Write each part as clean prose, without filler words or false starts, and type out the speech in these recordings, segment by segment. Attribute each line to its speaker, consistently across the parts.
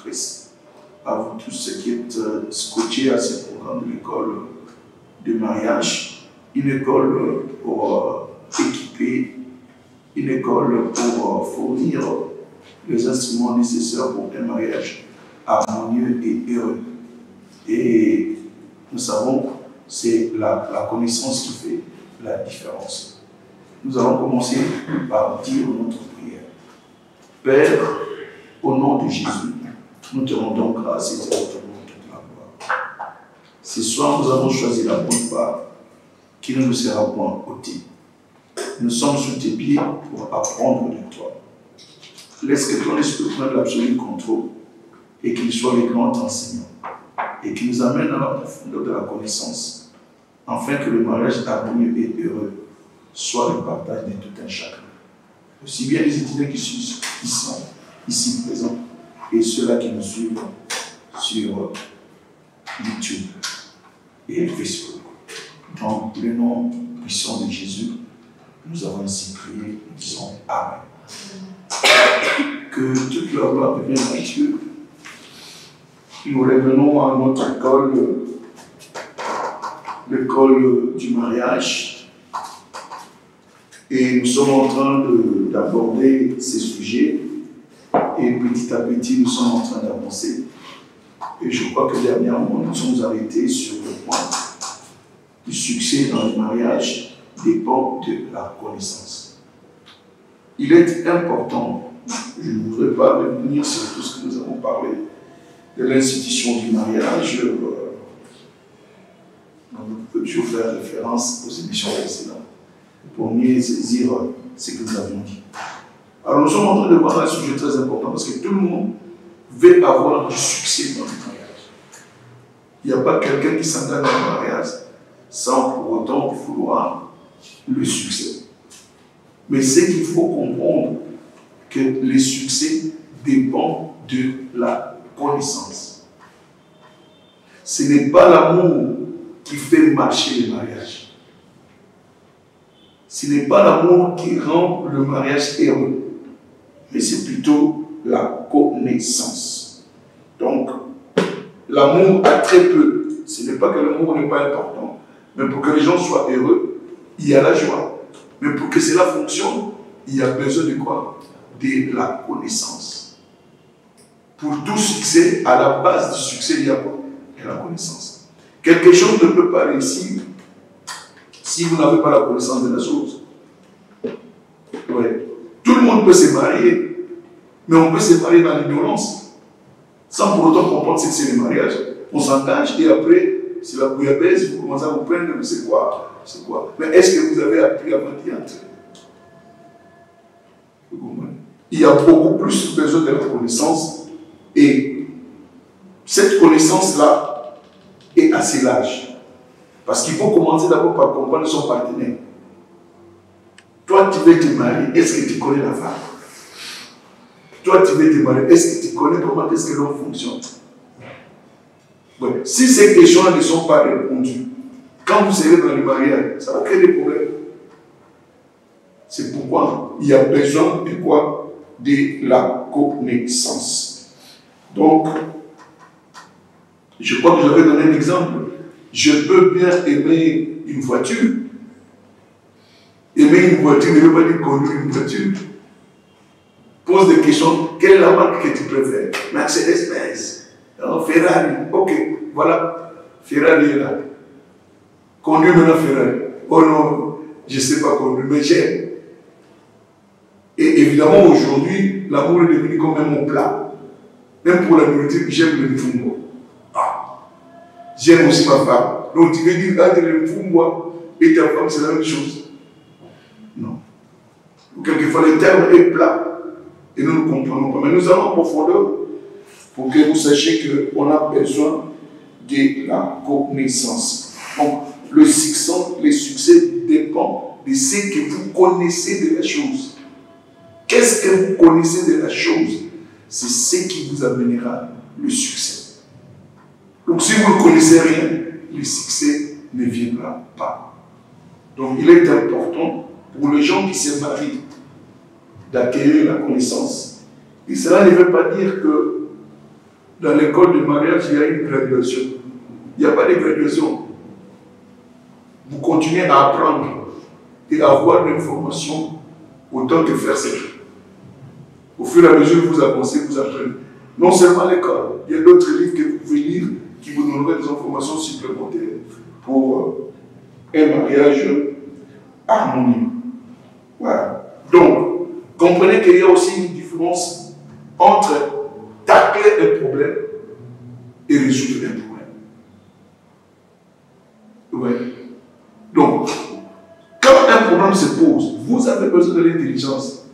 Speaker 1: m'adresse à vous tous ceux qui êtes scotchés à ce programme de l'école de mariage, une école pour équiper, une école pour fournir les instruments nécessaires pour un mariage harmonieux et heureux. Et nous savons, c'est la connaissance qui fait la différence. Nous allons commencer par dire notre prière. Père, au nom de Jésus, nous te rendons grâce et te rendons toute la gloire. Ce soir, nous avons choisi la bonne part qui ne nous sera point ôtée. Nous sommes sous tes pieds pour apprendre de toi. Laisse que ton esprit prenne l'absolu contrôle et qu'il soit le grand enseignant et qu'il nous amène à la profondeur de la connaissance afin que le mariage harmonieux et heureux soit le partage de tout un chacun. Aussi bien les étudiants qui sont ici présents et ceux-là qui nous suivent sur YouTube et Facebook. Dans le nom puissant de Jésus, nous avons ainsi prié, nous disons Amen. Que toute la gloire revienne à Dieu. Nous revenons à notre école, l'école du mariage, et nous sommes en train d'aborder ces sujets, et petit à petit nous sommes en train d'avancer. Et je crois que dernièrement nous sommes arrêtés sur le point du succès dans le mariage dépend de la connaissance. Il est important, je ne voudrais pas revenir sur tout ce que nous avons parlé de l'institution du mariage. On peut toujours faire référence aux émissions précédentes pour mieux saisir ce que nous avons dit. Alors nous sommes en train de voir un sujet très important parce que tout le monde veut avoir du succès dans le mariage. Il n'y a pas quelqu'un qui s'engage dans le mariage sans pour autant vouloir le succès. Mais c'est qu'il faut comprendre que le succès dépend de la connaissance. Ce n'est pas l'amour qui fait marcher le mariage. Ce n'est pas l'amour qui rend le mariage heureux, mais c'est plutôt la connaissance. Donc, l'amour a très peu. Ce n'est pas que l'amour n'est pas important, mais pour que les gens soient heureux, il y a la joie. Mais pour que cela fonctionne, il y a besoin de quoi? De la connaissance. Pour tout succès, à la base du succès, il y a quoi? Il y a la connaissance. Quelque chose ne peut pas réussir si vous n'avez pas la connaissance de la chose. Ouais. Tout le monde peut se marier, mais on peut se marier dans l'ignorance, sans pour autant comprendre ce que c'est le mariage. On s'engage et après, c'est la bouillabaisse, vous commencez à vous prendre, mais c'est quoi? C'est quoi? Mais est-ce que vous avez appris avant d'y entrer? Il y a beaucoup plus besoin de la connaissance et cette connaissance-là est assez large. Parce qu'il faut commencer d'abord par comprendre son partenaire. Toi, tu veux te marier, est-ce que tu connais la femme? Toi, tu veux te marier, est-ce que tu connais comment est-ce que l'homme fonctionne? Ouais. Si ces questions ne sont pas répondues, quand vous serez dans le mariage, ça va créer des problèmes. C'est pourquoi il y a besoin de quoi? De la connaissance. Donc, je crois que j'avais donné un exemple. Je peux bien aimer une voiture. Aimer une voiture ne veut pas dire conduire une voiture. Pose des questions. Quelle est la marque que tu préfères? Mercedes-Benz, Ferrari. Ok, voilà. Ferrari est là. Conduire maintenant Ferrari. Oh non, je ne sais pas conduire, mais j'aime. Et évidemment, aujourd'hui, l'amour est devenu comme un mot plat. Même pour la nourriture, j'aime le mfumbo. Ah, j'aime aussi ma femme. Donc tu veux dire, entre le mfumbo et ta femme, c'est la même chose? Non. Quelquefois, le terme est plat. Et nous ne comprenons pas. Mais nous allons en profondeur pour que vous sachiez qu'on a besoin de la connaissance. Donc, le succès dépend de ce que vous connaissez de la chose. Qu'est-ce que vous connaissez de la chose? C'est ce qui vous amènera le succès. Donc si vous ne connaissez rien, le succès ne viendra pas. Donc il est important pour les gens qui se marient d'acquérir la connaissance. Et cela ne veut pas dire que dans l'école de mariage, il y a une graduation. Il n'y a pas de graduation. Vous continuez à apprendre et à avoir l'information autant que faire ses jeux. Au fur et à mesure que vous avancez, vous apprenez. Non seulement à l'école, il y a d'autres livres que vous pouvez lire qui vous donneraient des informations supplémentaires pour un mariage harmonieux. Voilà. Donc, comprenez qu'il y a aussi une différence entre tacler un problème et résoudre un problème. Ouais. Donc, quand un problème se pose, vous avez besoin de l'intelligence,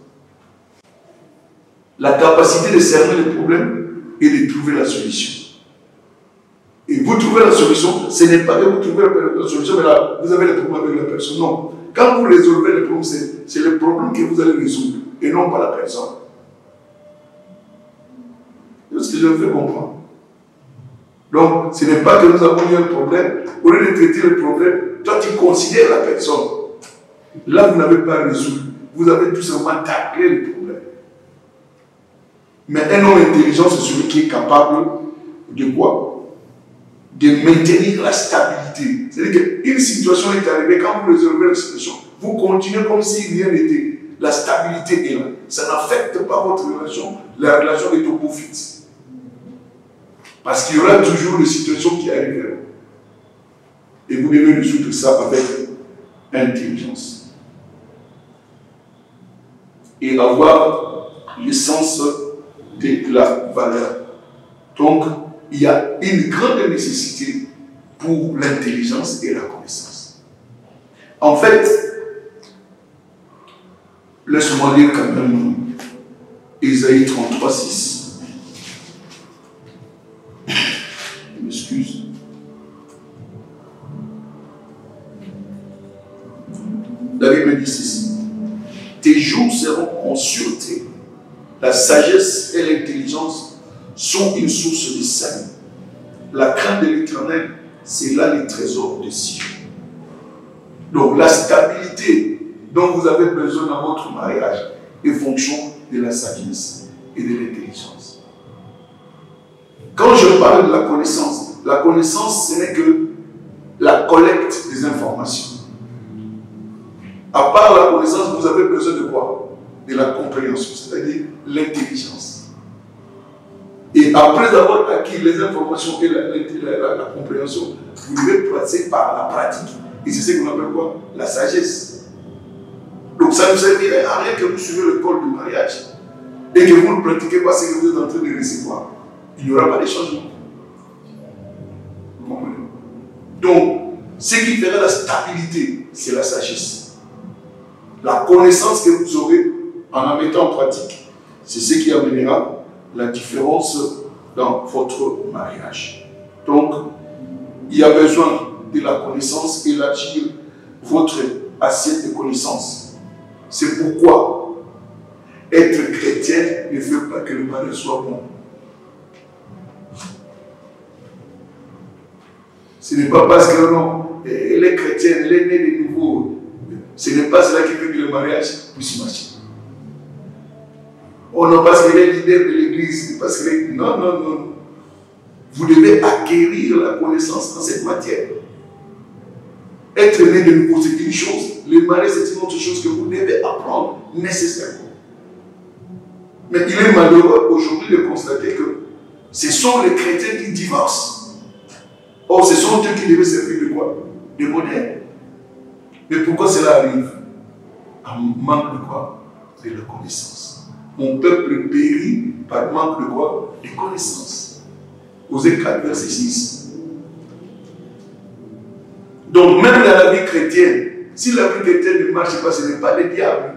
Speaker 1: la capacité de cerner le problème et de trouver la solution. Et vous trouvez la solution, ce n'est pas que vous trouvez la solution, mais là, vous avez le problème avec la personne. Non. Quand vous résolvez le problème, c'est le problème que vous allez résoudre et non pas la personne. C'est ce que je veux comprendre. Donc, ce n'est pas que nous avons eu un problème, au lieu de traiter le problème, toi tu considères la personne. Là, vous n'avez pas résolu. Vous avez tout simplement taclé le problème. Mais un homme intelligent, c'est celui qui est capable de quoi? De maintenir la stabilité. C'est-à-dire qu'une situation est arrivée, quand vous résolvez la situation, vous continuez comme si rien n'était. La stabilité est là. Ça n'affecte pas votre relation. La relation est au beau fixe. Parce qu'il y aura toujours des situations qui arriveront. Et vous devez résoudre ça avec intelligence. Et avoir le sens de la valeur. Donc, il y a une grande nécessité pour l'intelligence et la connaissance. En fait, laisse-moi lire quand même Ésaïe 33, 6. Je m'excuse. La Bible dit ceci. Tes jours seront en sûreté. La sagesse et l'intelligence sont une source de salut. La crainte de l'Éternel, c'est là les trésors de Sion. Donc la stabilité dont vous avez besoin dans votre mariage est fonction de la sagesse et de l'intelligence. Quand je parle de la connaissance, ce n'est que la collecte des informations. À part la connaissance, vous avez besoin de quoi? De la compréhension, c'est-à-dire l'intelligence. Et après avoir acquis les informations et la compréhension, vous devez passer par la pratique. Et c'est ce qu'on appelle quoi? La sagesse. Donc ça ne servirait à rien que vous suivez le code du mariage et que vous ne pratiquez pas ce que vous êtes en train de recevoir. Il n'y aura pas de changement. Vous comprenez? Donc, ce qui fera la stabilité, c'est la sagesse. La connaissance que vous aurez en la mettant en pratique, c'est ce qui amènera la différence dans votre mariage. Donc, il y a besoin de la connaissance, élargir votre assiette de connaissances. C'est pourquoi être chrétien ne fait pas que le mariage soit bon. Ce n'est pas parce que non, elle est chrétienne, elle est née de nouveau. Ce n'est pas cela qui fait que le mariage puisse marcher. Oh non, parce qu'elle est leader de l'église, parce qu'elle est... Non, non, non. Vous devez acquérir la connaissance dans cette matière. Être né de nouveau, c'est une chose. Le mariage, c'est une autre chose que vous devez apprendre nécessairement. Mais il est malheureux aujourd'hui de constater que ce sont les chrétiens qui divorcent. Or, ce sont eux qui devaient servir de quoi? De modèle. Mais pourquoi cela arrive? En manque de quoi? De la connaissance. Mon peuple périt par manque de quoi? De connaissance. Osée 4, verset 6. Donc, même dans la vie chrétienne, si la vie chrétienne ne marche pas, ce n'est pas le diable.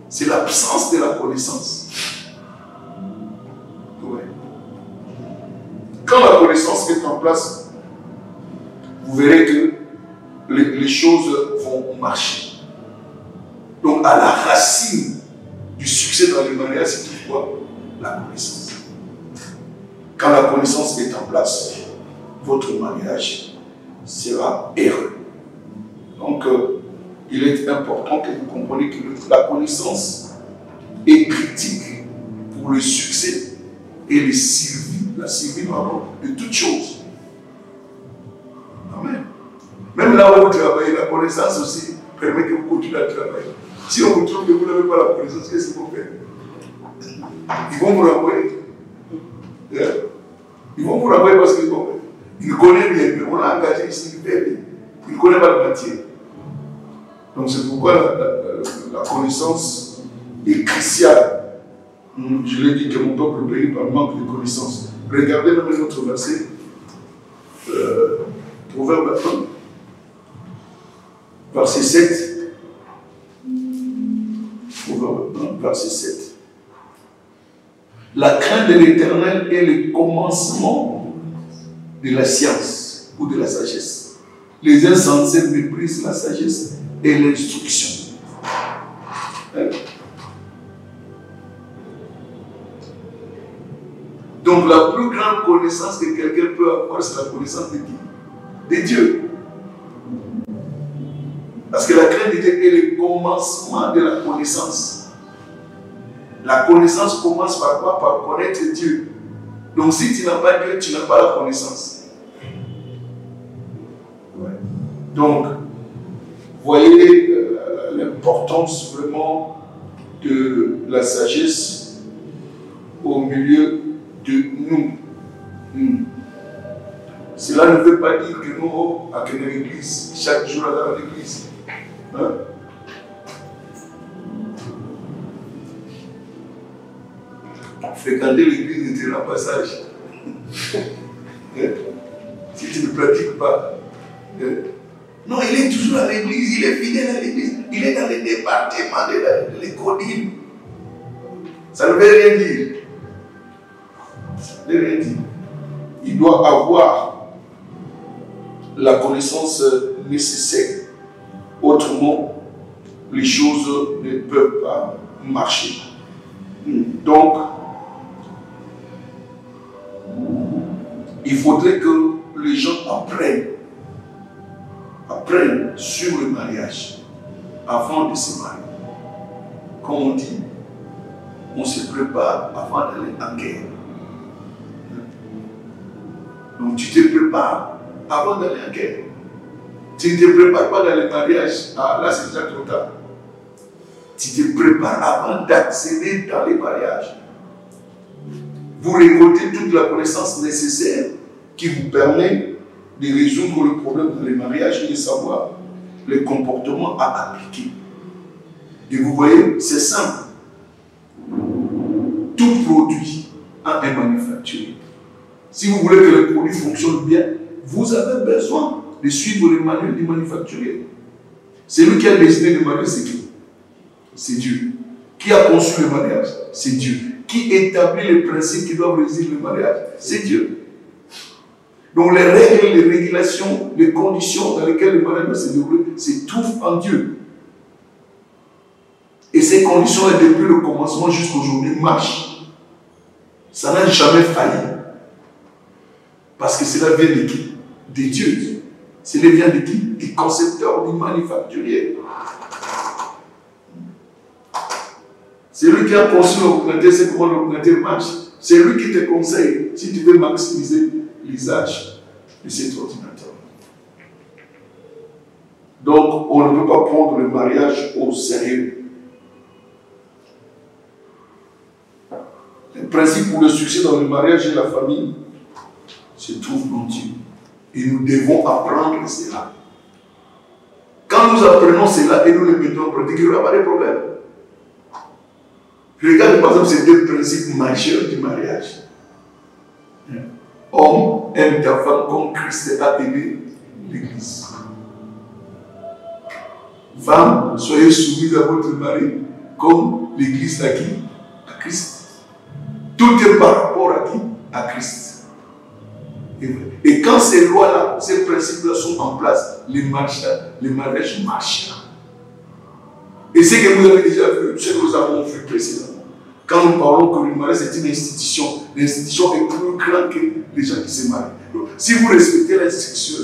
Speaker 1: C'est l'absence de la connaissance. Ouais. Quand la connaissance est en place, vous verrez que les choses vont marcher. Donc, à la racine du succès dans le mariage, c'est quoi? La connaissance. Quand la connaissance est en place, votre mariage sera heureux. Donc, il est important que vous compreniez que la connaissance est critique pour le succès et le survie la Syrie, pardon, de toutes choses. Amen. Même là où vous travaillez, la connaissance aussi permet que vous continuez à travailler. Si on vous trouve que vous n'avez pas la connaissance, qu'est-ce qu'ils vont faire? Ils vont vous renvoyer. Ils vont vous renvoyer parce qu'ils ne connaissent rien. Mais on l'a engagé ici, il ne connaît pas la matière. Donc c'est pourquoi la connaissance est cruciale. Je l'ai dit que mon peuple périt par manque de connaissance. Regardez même notre verset. Proverbe 1, verset 7. Proverbe 1, verset 7. La crainte de l'Éternel est le commencement de la science ou de la sagesse. Les insensés méprisent la sagesse et l'instruction. Donc la plus grande connaissance que quelqu'un peut avoir, c'est la connaissance de qui? De Dieu. Parce que la crainte de Dieu est le commencement de la connaissance. La connaissance commence par quoi? Par connaître Dieu. Donc si tu n'as pas Dieu, tu n'as pas la connaissance. Ouais. Donc, voyez l'importance vraiment de la sagesse au milieu de nous. Cela ne veut pas dire que nous, à l'église, chaque jour dans l'église, hein? Fréquenter l'église était un passage. Si tu ne pratiques pas. Non, il est toujours à l'église, il est fidèle à l'église, il est dans les départements de l'école. Ça ne veut rien dire. Ça ne veut rien dire. Il doit avoir la connaissance nécessaire. Autrement, les choses ne peuvent pas marcher. Donc, il faudrait que les gens apprennent sur le mariage avant de se marier. Comme on dit, on se prépare avant d'aller en guerre. Donc tu te prépares avant d'aller en guerre. Tu ne te prépares pas dans le mariage. Ah, là c'est déjà trop tard. Tu te prépares avant d'accéder dans les mariages. Vous récoltez toute la connaissance nécessaire qui vous permet de résoudre le problème dans les mariages et de savoir les comportements à appliquer. Et vous voyez, c'est simple. Tout produit a un manufacturier. Si vous voulez que le produit fonctionne bien, vous avez besoin de suivre les manuels du manufacturier. C'est lui qui a décidé le mariage, c'est qui? C'est Dieu. Qui a conçu le mariage? C'est Dieu. Qui établit les principes qui doivent régir le mariage? C'est Dieu. Donc les règles, les régulations, les conditions dans lesquelles le mariage doit se dérouler, c'est tout en Dieu. Et ces conditions, depuis le commencement jusqu'à aujourd'hui, marchent. Ça n'a jamais failli. Parce que cela vient de qui? De Dieu. Cela vient de qui? Du concepteur, du manufacturier. C'est lui qui a conçu l'ordinateur, c'est comment l'ordinateur marche. C'est lui qui te conseille si tu veux maximiser l'usage de cet ordinateur. Donc, on ne peut pas prendre le mariage au sérieux. Le principe pour le succès dans le mariage et la famille se trouve en Dieu. Et nous devons apprendre cela. Quand nous apprenons cela et nous le mettons en pratique, il n'y aura pas de problème. Regardez par exemple ces deux principes majeurs du mariage. Homme, aime ta femme comme Christ a aimé l'Église. Femme, soyez soumise à votre mari comme l'Église à qui? À Christ. Tout est par rapport à qui? À Christ. Et quand ces lois-là, ces principes-là sont en place, les mariages marchent. Et ce que vous avez déjà vu, ce que nous avons vu précédemment. Quand nous parlons que le mariage c'est une institution, l'institution est plus grande que les gens qui se marient. Donc, si vous respectez l'institution,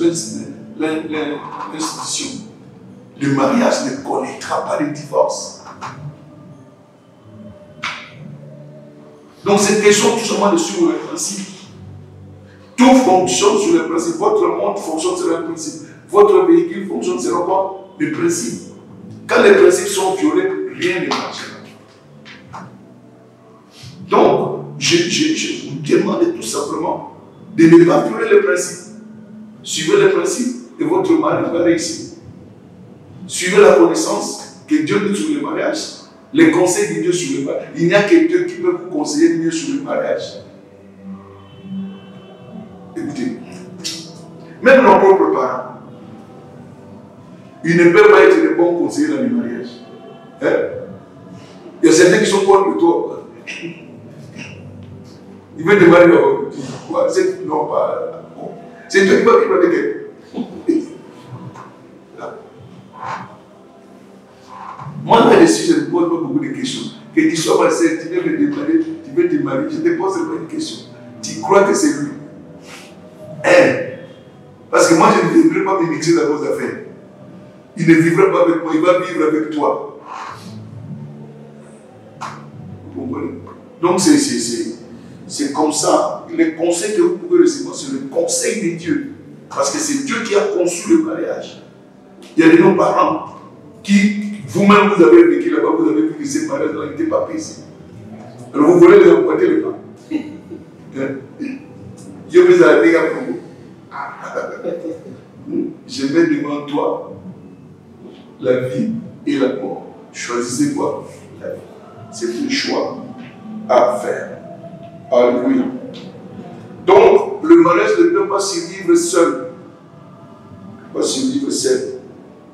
Speaker 1: le mariage ne connaîtra pas de divorce. Donc cette question tout simplement de suivre le principe Tout fonctionne sur le principe. Votre monde fonctionne sur le principe. Votre véhicule fonctionne sur quoi? Les principes. Quand les principes sont violés, rien ne marchera. Donc, je vous demande tout simplement de ne pas violer les principes. Suivez les principes et votre mari va réussir. Suivez la connaissance que Dieu donne sur le mariage, les conseils de Dieu sur le mariage. Il n'y a que Dieu qui peut vous conseiller mieux sur le mariage. Écoutez, même nos propres parents, ils ne peuvent pas être de bons conseillers dans le mariage. Hein? Il y a certains qui sont contre toi. Ils veulent te marier. Non, pas. C'est toi qui vas vivre avec elle. Moi, là-dessus, je ne pose pas beaucoup de questions. Que tu sois ma sœur, tu veux te marier, je ne te pose pas une question. Tu crois que c'est lui. Hein? Parce que moi, je ne viendrai pas me mixer dans vos affaires. Il ne vivra pas avec moi, il va vivre avec toi. Vous comprenez? Donc, c'est comme ça. Les conseils que vous pouvez recevoir, c'est le conseil de Dieu. Parce que c'est Dieu qui a conçu le mariage. Il y a de nos parents qui, vous-même, vous avez vécu là-bas, vous avez vu que ces mariages-là n'étaient pas paisibles. Alors vous voulez les emprunter le pas. Dieu vous a dit à vous. Je mets devant toi la vie et la mort. Choisissez quoi? La vie. C'est un choix à faire. Alléluia. Donc, le mariage ne peut pas survivre seul. Il ne peut pas survivre seul.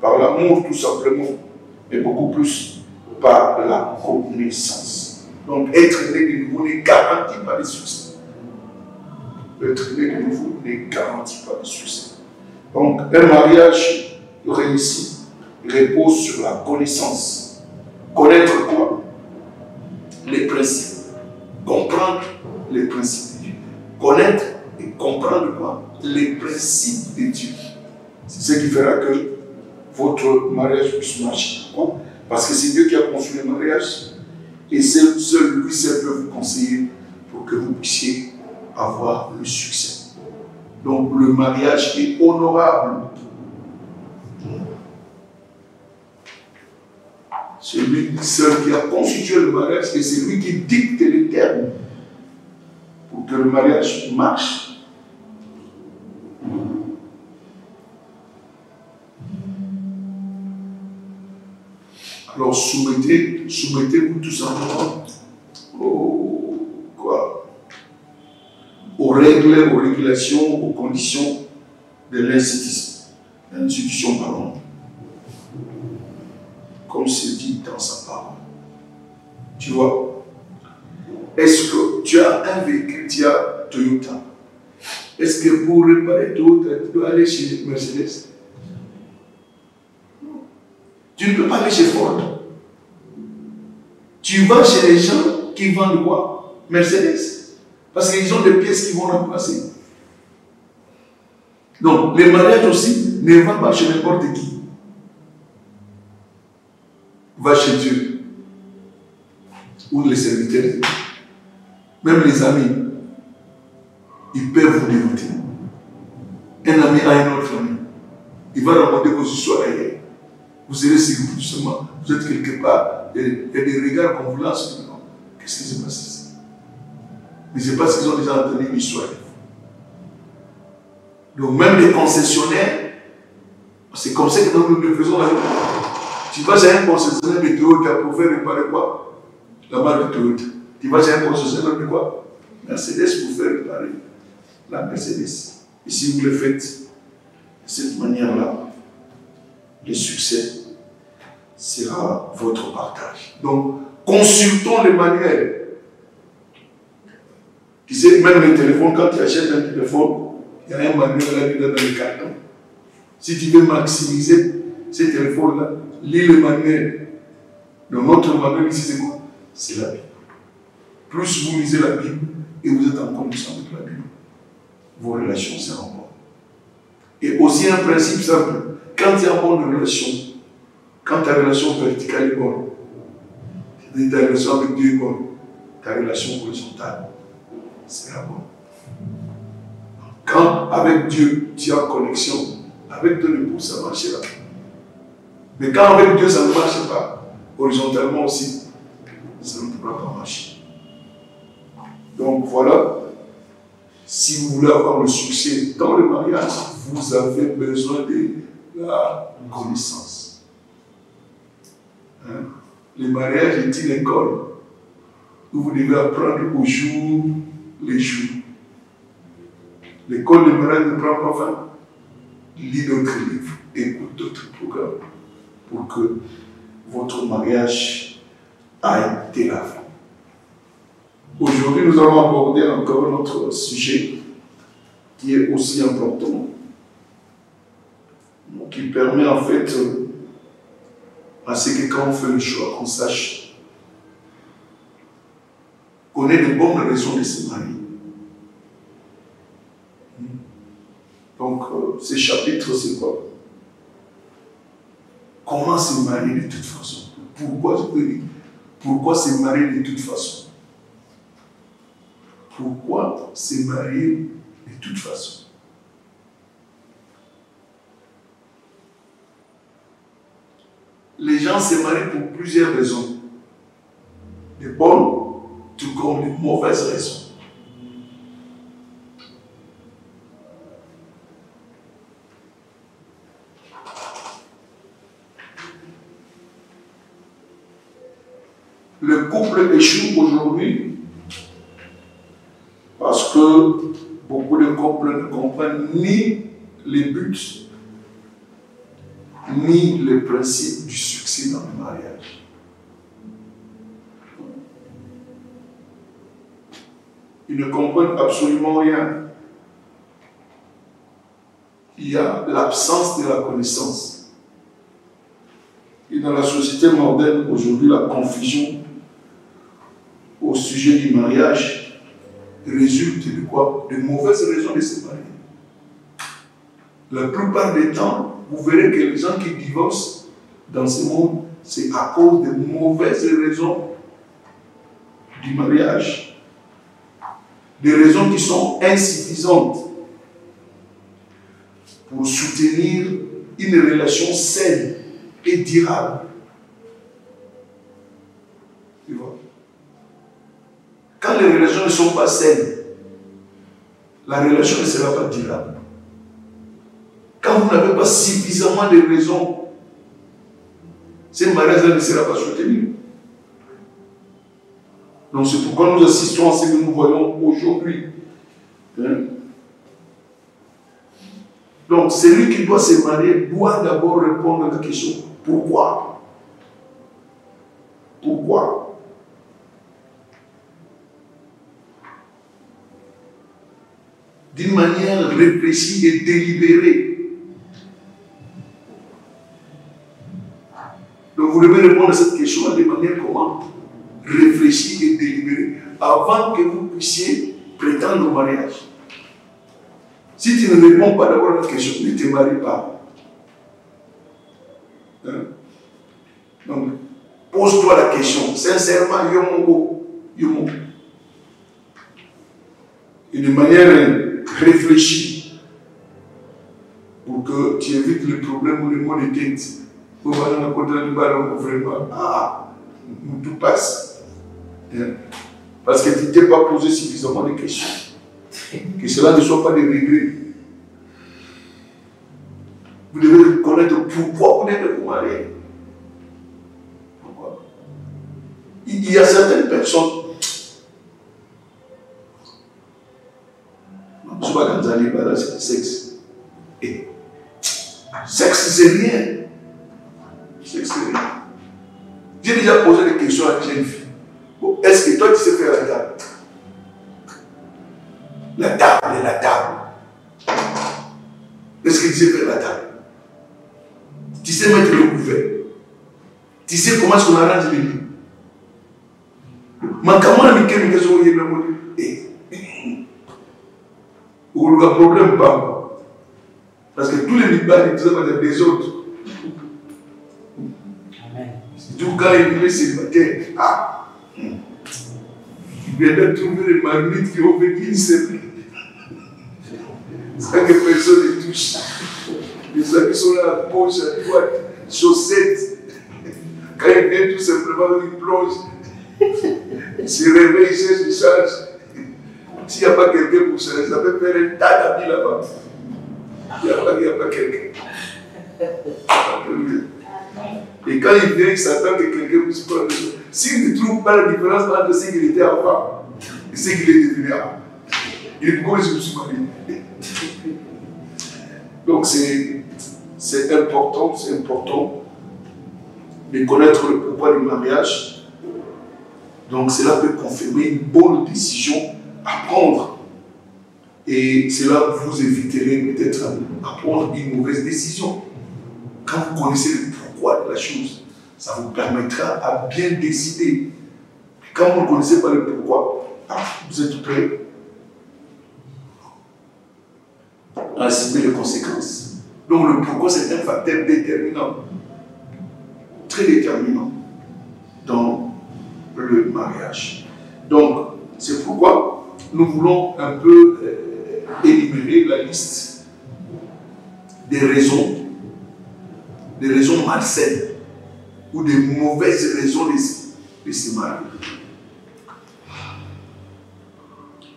Speaker 1: Par l'amour, tout simplement. Mais beaucoup plus par la connaissance. Donc, être né de nouveau ne garantit pas le succès. Être né de nouveau ne garantit pas le succès. Donc, un mariage réussi repose sur la connaissance. Connaître quoi? Les principes. Comprendre les principes de Dieu. Connaître et comprendre quoi? Les principes de Dieu. C'est ce qui fera que votre mariage puisse marcher. Pourquoi? Parce que c'est Dieu qui a conçu le mariage et seul lui seul peut vous conseiller pour que vous puissiez avoir le succès. Donc le mariage est honorable. C'est lui seul qui a constitué le mariage et c'est lui qui dicte les termes pour que le mariage marche. Alors soumettez-vous tout simplement aux règles, aux régulations, aux conditions de l'institution, pardon. Comme c'est dit dans sa parole. Tu vois, est-ce que tu as un véhicule, tu as Toyota? Est-ce que pour réparer Toyota, tu dois aller chez Mercedes? Non. Tu ne peux pas aller chez Ford. Tu vas chez les gens qui vendent quoi? Mercedes. Parce qu'ils ont des pièces qui vont remplacer. Donc, les mariages aussi ne vont pas chez n'importe qui. Va chez Dieu. Ou les serviteurs de Dieu. Même les amis, ils peuvent vous dérouter. Un ami a un autre ami. Il va raconter vos histoires ailleurs. Vous serez sûr que justement, vous êtes quelque part, il y a des regards qu'on vous lance. Qu'est-ce qui s'est passé ici? Mais c'est parce qu'ils ont déjà entendu une histoire. Donc même les concessionnaires, c'est comme ça que nous le faisons là. Tu vas chez un concessionnaire de Toyota pour faire réparer quoi? La marque de Toyota. Tu vas chez un concessionnaire de quoi? Mercedes pour faire réparer la Mercedes. Et si vous le faites de cette manière-là, le succès sera votre partage. Donc, consultons les manuels. Tu sais, même les téléphones, quand tu achètes un téléphone, il y a un manuel là-dedans dans le carton. Si tu veux maximiser ces téléphones-là, lis le manuel. Donc notre manuel ici, c'est quoi? C'est la Bible. Plus vous lisez la Bible et vous êtes en connexion avec la Bible, vos relations seront bonnes. Et aussi un principe simple, quand tu as une bonne relation, quand ta relation verticale est bonne, ta relation avec Dieu est bonne, ta relation horizontale sera bonne. Quand avec Dieu, tu as connexion, avec ton époux, ça marchera. Mais quand avec Dieu, ça ne marche pas, horizontalement aussi, ça ne pourra pas marcher. Donc voilà, si vous voulez avoir le succès dans le mariage, vous avez besoin de la connaissance. Hein? Le mariage est une école où vous devez apprendre au jour les jours. L'école de mariage ne prend pas fin. Lis d'autres livres, écoute d'autres programmes pour que votre mariage aille de l'avant. Aujourd'hui, nous allons aborder encore notre sujet qui est aussi important, qui permet en fait à ce que quand on fait le choix, qu'on sache qu'on ait de bonnes raisons de se marier. Donc, ce chapitre, c'est quoi? Comment se marier de toute façon? Pourquoi se marier de toute façon? Pourquoi se marier de toute façon? Les gens se marient pour plusieurs raisons. De bonnes, tout comme de mauvaises raisons. Le couple échoue aujourd'hui parce que beaucoup de couples ne comprennent ni les buts, ni les principes du succès dans le mariage. Ils ne comprennent absolument rien. Il y a l'absence de la connaissance. Et dans la société moderne, aujourd'hui, la confusion au sujet du mariage résulte de quoi? De mauvaises raisons de se marier. La plupart des temps, vous verrez que les gens qui divorcent dans ce monde, c'est à cause de mauvaises raisons du mariage. Des raisons qui sont insuffisantes pour soutenir une relation saine et durable. Tu vois? Quand les relations ne sont pas saines, la relation ne sera pas durable. Quand vous n'avez pas suffisamment de raisons, ce mariage-là ne sera pas soutenu. Donc c'est pourquoi nous assistons à ce que nous voyons aujourd'hui. Hein? Donc celui qui doit se marier doit d'abord répondre à la question: pourquoi? Pourquoi? D'une manière réfléchie et délibérée. Donc vous devez répondre à cette question de manière comment? Réfléchie et délibérée, avant que vous puissiez prétendre au mariage. Si tu ne réponds pas d'abord à la question, ne te marie pas. Hein? Donc, pose-toi la question, sincèrement, yomo. Et de manière réfléchie, pour que tu évites le problème ou le mot de tête. Pour voir dans le côté du ballon, vraiment, tout passe. Hein? Parce que tu ne t'es pas posé suffisamment de questions. Que cela ne soit pas des regrets. Vous devez connaître pourquoi vous devez vous marier. Pourquoi? Il y a certaines personnes. Je ne sais pas quand vous allez parler, c'est le sexe. Et sexe, c'est rien. Sexe, c'est rien. J'ai déjà posé des questions à une jeune fille. Bon, est-ce que toi, tu sais faire la table? La table est la table. Est-ce que tu sais faire la table? Tu sais mettre le couvert? Tu sais comment est-ce qu'on arrange les lits? Mais comment on a mis quelque chose où il y a le mot? Ou le problème pas. Parce que tous les libans, ils disent des autres. Tout quand il est célibataire, il vient de trouver des marmites qui ont vécu une semaine. Quand que personne ne touche. Les amis sont là à gauche, à droite, chaussettes. Quand il vient tout simplement, il plonge. Il se réveille, il cherche, il change. S'il n'y a pas quelqu'un pour changer, ça peut faire un tas d'amis là-bas. Il n'y a pas quelqu'un. Et quand il vient, il s'attend que quelqu'un puisse prendre le chose. S'il ne trouve pas la différence entre ce qu'il était avant et ce qu'il est devenu avant, il est pourquoi je me suis marié. Donc c'est important de connaître le pourquoi du mariage. Donc cela peut confirmer une bonne décision à prendre. Et cela vous éviterez peut-être à prendre une mauvaise décision. Quand vous connaissez le pourquoi de la chose, ça vous permettra à bien décider. Quand vous ne connaissez pas le pourquoi, vous êtes prêt à assumer les conséquences. Donc le pourquoi, c'est un facteur déterminant, très déterminant dans le mariage. Donc c'est pourquoi nous voulons un peu énumérer la liste des raisons malsaines ou des mauvaises raisons de se marier.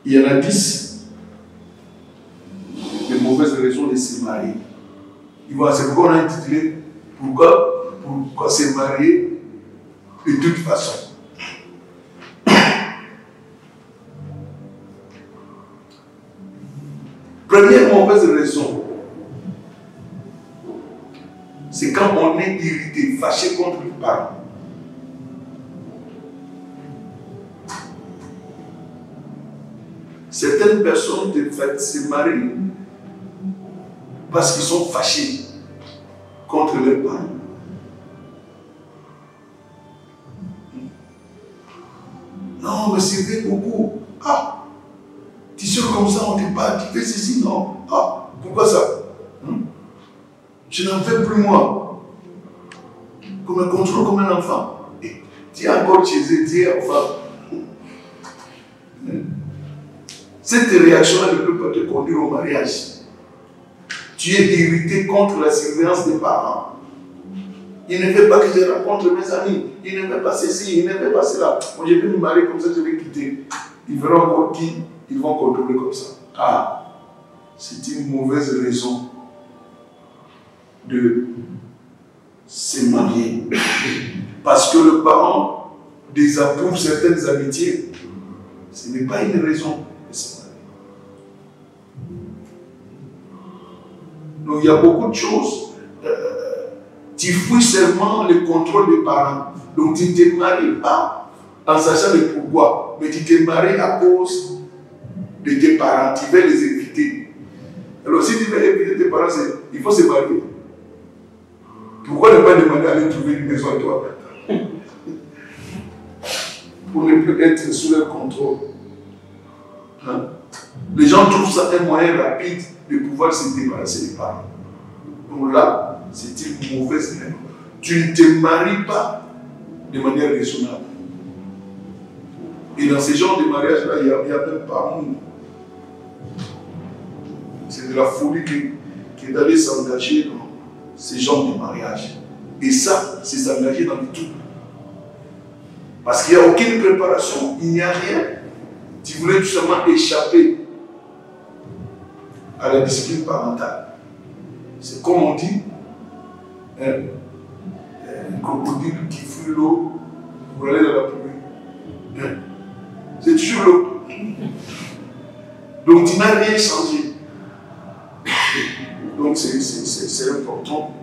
Speaker 1: Il y en a 10 de mauvaises raisons de se marier. C'est pourquoi on a intitulé pourquoi se marier de toute façon. Première mauvaise raison, c'est quand on est irrité, fâché contre les parents. Certaines personnes se marient parce qu'ils sont fâchés contre leurs parents. Non, mais c'est vrai beaucoup. Tu sais comme ça, on te parle, tu fais ceci, non. Pourquoi ça? Je n'en fais plus moi. Comme un contrôle, comme un enfant. Et tu es encore chez eux, tu es enfant. Cette réaction-là ne peut pas te conduire au mariage. Tu es irrité contre la surveillance des parents. Il ne veut pas que je rencontre mes amis. Il ne veut pas ceci, il ne veut pas cela. Moi, je vais me marier comme ça, je vais quitter. Ils verront encore qui ils vont contrôler comme ça. C'est une mauvaise raison de se marier. Parce que le parent désapprouve certaines amitiés. Ce n'est pas une raison de se marier. Donc il y a beaucoup de choses. Tu fuis seulement le contrôle des parents. Donc tu ne te maries pas en sachant le pourquoi. Mais tu te maries à cause de tes parents. Tu veux les éviter. Alors si tu veux éviter tes parents, il faut se marier. Pourquoi ne pas demander à aller trouver une maison à toi? Pour ne plus être sous leur contrôle. Les gens trouvent ça un moyen rapide de pouvoir se débarrasser des parents. Donc là, c'est une mauvaise raison. Tu ne te maries pas de manière raisonnable. Et dans ce genre de mariage-là, il n'y a même pas amour. C'est de la folie que d'aller s'engager dans ce genre de mariage. Et ça, c'est s'engager dans le tout. Parce qu'il n'y a aucune préparation, il n'y a rien. Tu voulais tout simplement échapper à la discipline parentale. C'est comme on dit, un crocodile qui fuit l'eau pour aller dans la pluie. C'est toujours l'eau. Donc tu n'as rien changé. Donc c'est important.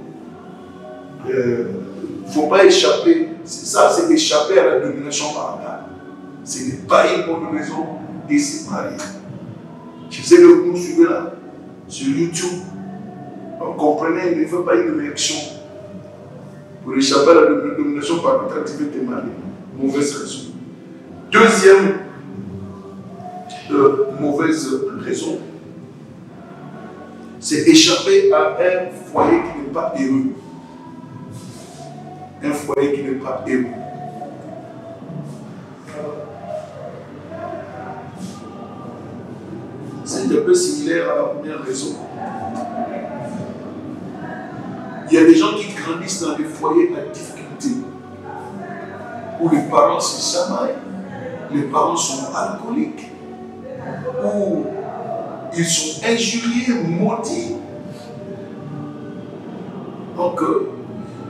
Speaker 1: Il ne faut pas échapper. C'est échapper à la domination parentale. Ce n'est pas une bonne raison de se marier. Je sais que vous nous suivez là, sur YouTube. Donc comprenez, il ne faut pas une réaction. Pour échapper à la domination parentale, tu veux te marier. Mauvaise raison. Deuxième mauvaise raison, c'est échapper à un foyer qui n'est pas heureux. Un foyer qui n'est pas heureux. C'est un peu similaire à la première raison. Il y a des gens qui grandissent dans des foyers à difficulté, où les parents se chamaillent, les parents sont alcooliques, où ils sont injuriés, maudits. Donc,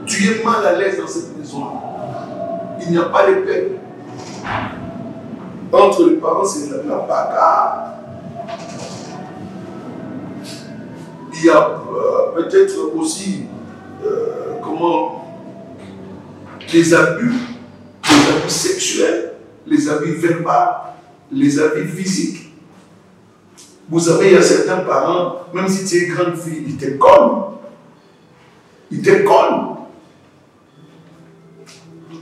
Speaker 1: tu es mal à l'aise dans cette maison-là. Il n'y a pas de paix. Entre les parents, c'est la bagarre. Il y a peut-être aussi les abus sexuels, les abus verbaux, les abus physiques. Vous savez, il y a certains parents, même si tu es grande fille, ils te collent. Ils te collent.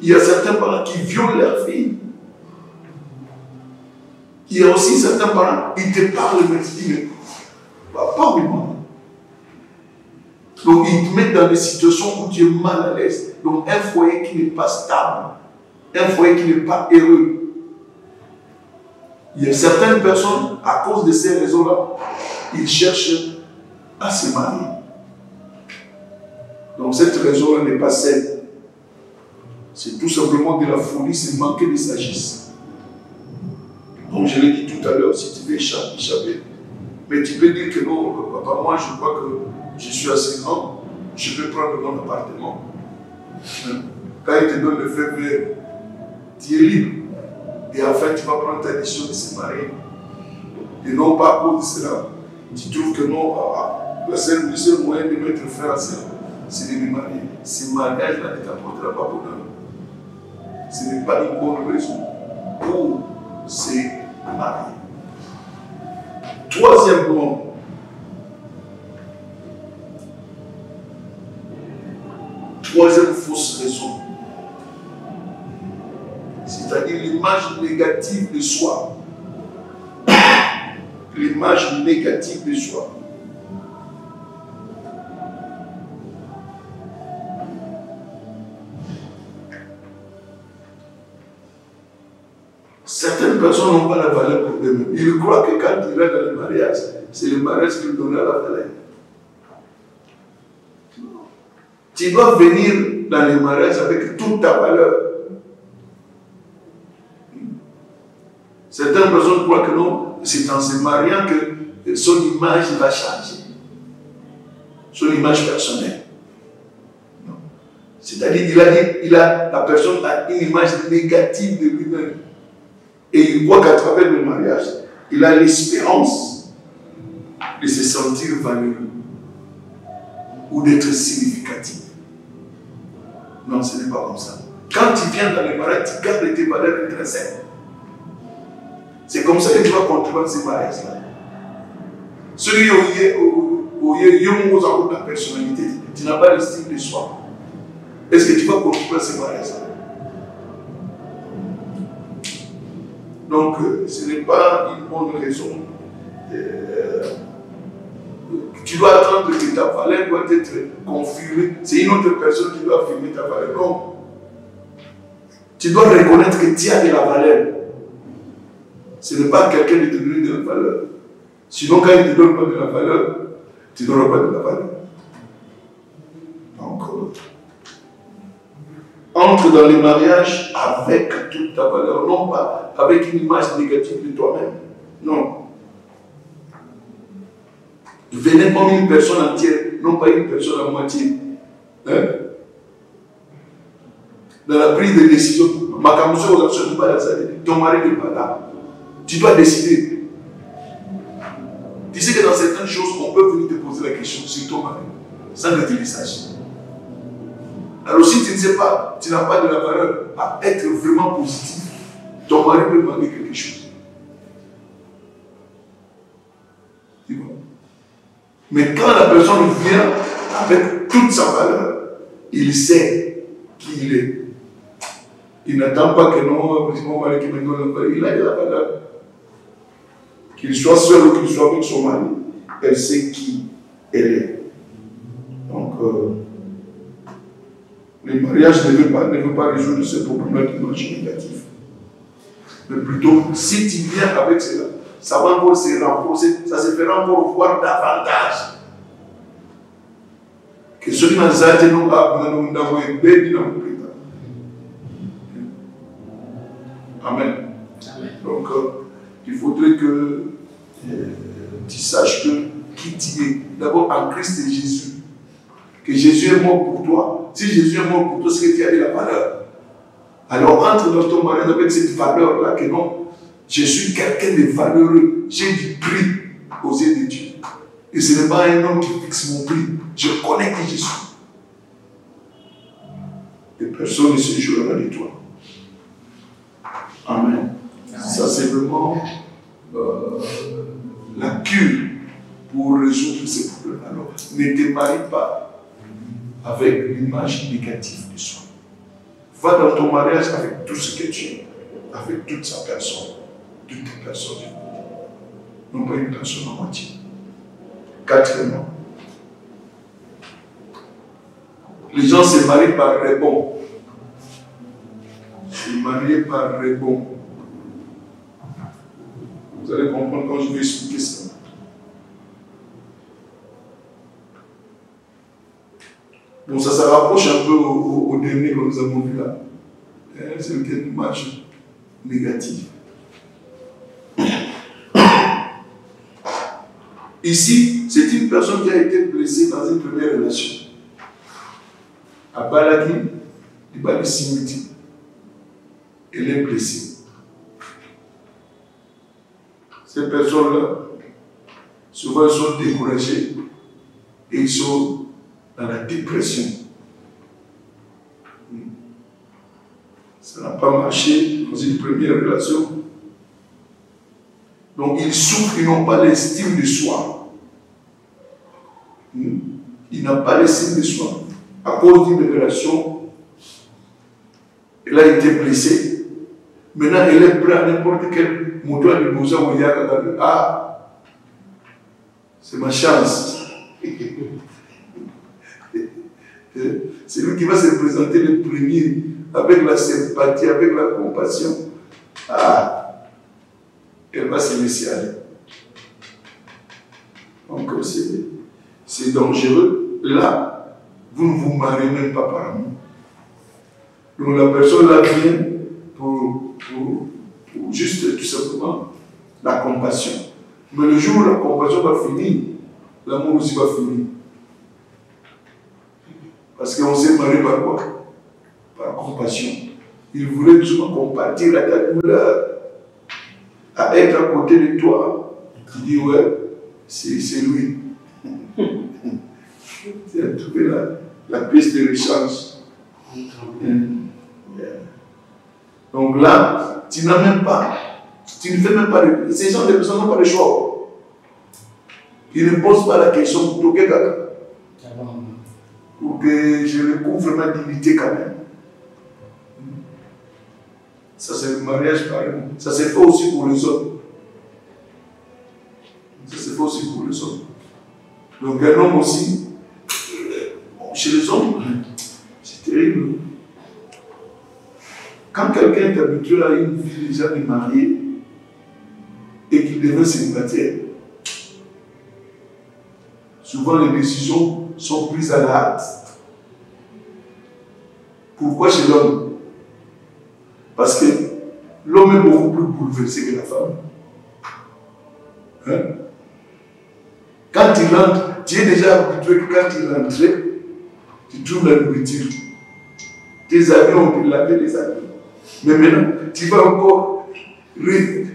Speaker 1: Il y a certains parents qui violent leurs filles. Il y a aussi certains parents, ils te parlent, mais tu dis, mais pas vraiment. Donc, ils te mettent dans des situations où tu es mal à l'aise. Donc, un foyer qui n'est pas stable, un foyer qui n'est pas heureux. Il y a certaines personnes, à cause de ces raisons-là, ils cherchent à se marier. Donc, cette raison-là n'est pas saine. C'est tout simplement de la folie, c'est manquer de sagesse. Comme je l'ai dit tout à l'heure, si tu veux échapper, mais tu peux dire que non, papa, moi je crois que je suis assez grand, je peux prendre mon appartement. Quand il te donne le feu vert, tu es libre. Et enfin, tu vas prendre ta décision de se marier. Et non pas à cause de cela. Tu trouves que non, le seul moyen de mettre fin à ça, c'est de me marier. Ce mariage-là ne t'apportera pas bonheur. Ce n'est pas une bonne raison pour se marier. Troisièmement, troisième fausse raison, c'est-à-dire l'image négative de soi. L'image négative de soi. Certaines personnes n'ont pas la valeur pour eux-mêmes. Ils croient que quand ils rentrent dans le mariage, c'est le mariage qui leur donnera la valeur. Tu dois venir dans le mariage avec toute ta valeur. Certaines personnes croient que non, c'est en se mariant que son image va changer. Son image personnelle. C'est-à-dire, la personne a une image négative de lui-même. Et il voit qu'à travers le mariage, il a l'espérance de se sentir valeureux ou d'être significatif. Non, ce n'est pas comme ça. Quand tu viens dans le mariage, tu gardes tes valeurs intrinsèques. C'est comme ça que tu vas contribuer à ce mariage-là. Celui où il y a ta personnalité, tu n'as pas l'estime de soi. Est-ce que tu vas contribuer à ce mariage-là? Donc, ce n'est pas une bonne raison. Tu dois attendre que ta valeur doit être confirmée. C'est une autre personne qui doit affirmer ta valeur. Non. Tu dois reconnaître que tu as de la valeur. Ce n'est pas quelqu'un de te donner de la valeur. Sinon, quand il ne te donne pas de la valeur, tu n'auras pas de la valeur. Donc, entre dans le mariage avec toute ta valeur, non pas avec une image négative de toi-même. Non. Venez comme une personne entière, non pas une personne à moitié. Hein? Dans la prise de décision, ton mari n'est pas là. Tu dois décider. Tu sais que dans certaines choses, on peut venir te poser la question sur ton mari, sans que tu le saches. Alors si tu ne sais pas, tu n'as pas de la valeur à être vraiment positif, ton mari peut demander quelque chose. Tu vois? Mais quand la personne vient avec toute sa valeur, il sait qui il est. Il n'attend pas que non, mon mari qui me donne la valeur, il a de la valeur. Qu'il soit seul ou qu'il soit avec son mari, elle sait qui elle est. Donc, le mariage ne veut pas résoudre ce problème d'image négative. Mais plutôt, si tu viens avec cela, ça va encore se renforcer, ça se fera encore voir davantage. Que ceux qui n'ont pas été nous avons été Amen. Donc, il faudrait que tu saches que qui tu es. D'abord en Christ et Jésus. Que Jésus est mort pour toi. Si Jésus est mort pour toi, c'est que tu as de la valeur. Alors entre dans ton mariage avec cette valeur-là que non, je suis quelqu'un de valeureux. J'ai du prix aux yeux de Dieu. Et ce n'est pas un homme qui fixe mon prix. Je connais qui je suis. Et personne ne se jouera de toi. Amen. Ça, c'est vraiment la cure pour résoudre ces problèmes. Alors, ne te marie pas avec l'image négative de soi. Va dans ton mariage avec tout ce que tu es, avec toute sa personne, toute ta personne. Non pas une personne en moitié. Quatrièmement, les gens se marient par rebond. Se marier par rebond. Vous allez comprendre quand je vais expliquer ça. Bon, ça se rapproche un peu au dernier que nous avons vu là. C'est une image négative. Ici, c'est une personne qui a été blessée dans une première relation. À Balaki, il va de Simiti. Elle est blessée. Ces personnes-là, souvent, ils sont découragés et ils sont dans la dépression. Ça n'a pas marché dans une première relation. Donc, ils souffrent, ils n'ont pas l'estime de soi. Ils n'ont pas l'estime de soi. À cause d'une relation, elle a été blessée. Maintenant, elle est prête à n'importe quel moteur de besoin où il y a ah, c'est ma chance. C'est lui qui va se présenter le premier avec la sympathie, avec la compassion. Ah, elle va se laisser aller. Donc, c'est dangereux. Là, vous ne vous mariez même pas par amour. Donc, la personne là vient pour juste tout simplement la compassion. Mais le jour où la compassion va finir, l'amour aussi va finir. Parce qu'on s'est marié par quoi? Par compassion. Il voulait tout simplement compatir à ta douleur, à être à côté de toi. Tu dis, ouais, c'est lui. Tu as trouvé la pièce de rechange. Donc là, tu n'as même pas, tu ne fais même pas de. Ces gens, les personnes n'ont pas de choix. Ils ne posent pas la question pour toquer quelqu'un. Pour que je recouvre ma dignité quand même. Ça, c'est le mariage par exemple. Ça se fait aussi pour les hommes. Ça se fait aussi pour les hommes. Donc un homme aussi, chez les hommes, c'est terrible. Quand quelqu'un est habitué à une vie déjà de mariée et qu'il devient célibataire, souvent les décisions sont prises à la hâte. Pourquoi chez l'homme? Parce que l'homme est beaucoup plus bouleversé que la femme. Hein? Quand il rentre, tu es déjà habitué que quand il rentre, tu trouves la nourriture. Tes amis ont pu laver les amis. Mais maintenant, tu vas encore rire.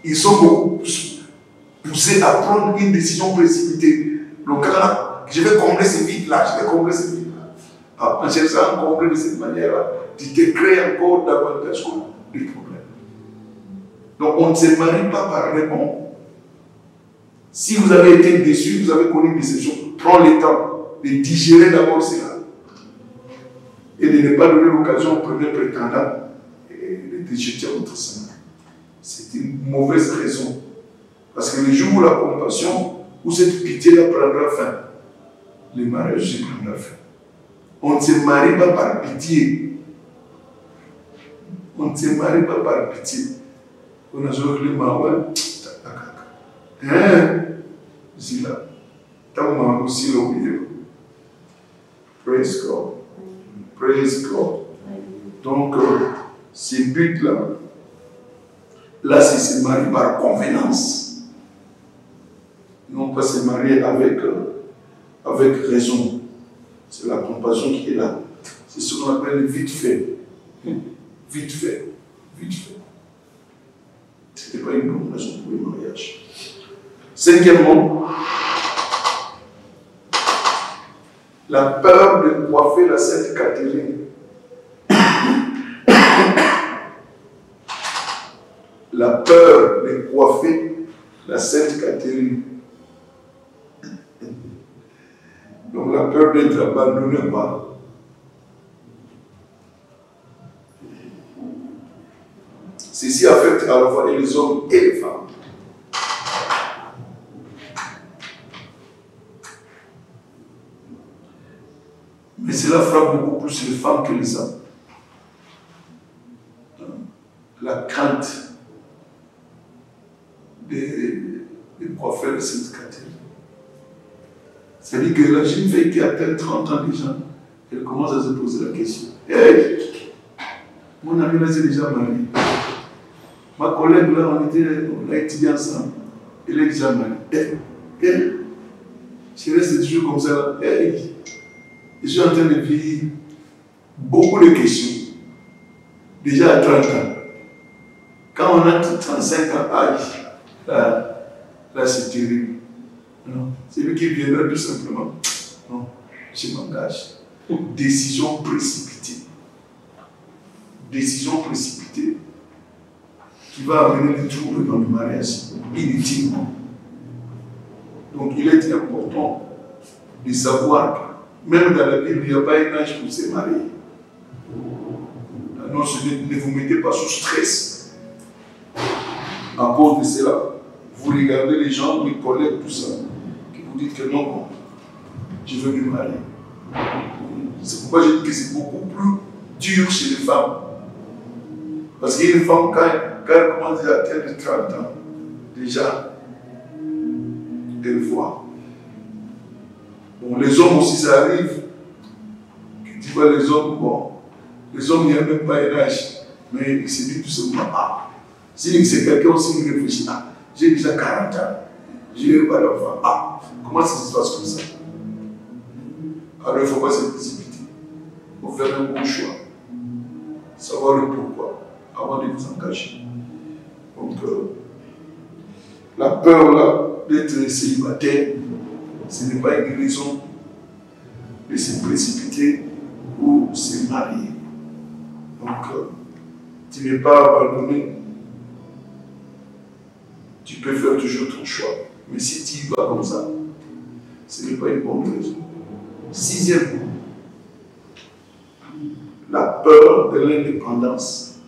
Speaker 1: Ils sont beaucoup poussés à prendre une décision précipitée. Donc, je vais combler ce vide-là, je vais combler ce vide-là. En cherchant à combler de cette manière-là, tu te crées encore davantage de problèmes. Donc, on ne se marie pas par réponse. Si vous avez été déçu, vous avez connu une déception, prends le temps de digérer d'abord cela. Et de ne pas donner l'occasion au premier prétendant de te jeter à votre sein. C'est une mauvaise raison. Parce que le jour où la compassion, où cette pitié-là prendra fin, le mariage se prendra fin. On ne se marie pas par pitié. On ne se marie pas par pitié. On a joué le maouin. Hein? Zila. T'as aussi le Praise God. Praise God. Donc, ces buts-là, là, c'est se marier par convenance. Non pas se marier avec raison. C'est la compassion qui est là. C'est ce qu'on appelle vite fait. Vite fait. Vite fait. Ce n'était pas une bonne raison pour le mariage. Cinquièmement, la peur de coiffer la Sainte Catherine. La peur de coiffer la Sainte Catherine. Donc la peur d'être abandonné par. Ceci affecte à la fois les hommes et les femmes. Mais cela frappe beaucoup plus les femmes que les hommes. La crainte de coiffer la Sainte Catherine. C'est-à-dire que la jeune fille qui a peut-être 30 ans déjà, elle commence à se poser la question. Hey, mon ami là, c'est déjà marié. Ma collègue là, on a étudié ensemble. Elle est déjà mariée. Hey, je reste toujours comme ça. Hey, je suis en train de vivre beaucoup de questions. Déjà à 30 ans. Quand on a 35 ans, là c'est terrible. Non, c'est lui qui viendra tout simplement. Non, je m'engage. Décision précipitée. Décision précipitée qui va amener des troubles dans le mariage, inutilement. Donc il est important de savoir que même dans la Bible, il n'y a pas un âge pour se marier. Non, ne vous mettez pas sous stress. À cause de cela, vous regardez les gens, les collègues, tout ça, que vous dites que non, je veux me marier. C'est pourquoi je dis que c'est beaucoup plus dur chez les femmes. Parce qu'une femme, quand elle commence à atteindre 30 ans, déjà, elle voit. Bon, les hommes aussi, ça arrive. Que tu vois les hommes, bon, les hommes, il n'y a même pas un âge. Mais ils se disent tout simplement, si c'est quelqu'un aussi qui réfléchit, j'ai déjà 40 ans, je n'ai pas d'enfant. Comment ça se passe comme ça? Alors il ne faut pas se précipiter. Il faut faire un bon choix. Savoir le pourquoi, avant de vous engager. Donc, la peur là d'être célibataire, ce n'est pas une raison de se précipiter ou se marier. Donc, tu n'es pas abandonné. Tu peux faire toujours ton choix. Mais si tu y vas comme ça, ce n'est pas une bonne raison. Sixièmement, la peur de l'indépendance.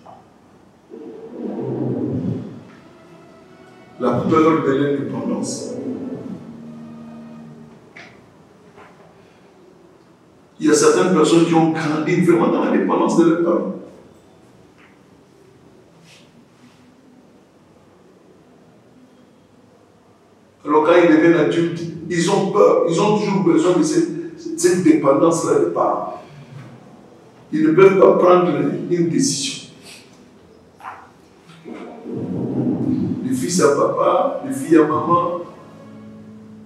Speaker 1: La peur de l'indépendance. Il y a certaines personnes qui ont grandi vraiment dans l'indépendance de leurs parents. Alors quand ils deviennent adultes, ils ont peur, ils ont toujours besoin de cette dépendance-là des parents. Ils ne peuvent pas prendre une décision. Le fils à papa, le fils à maman.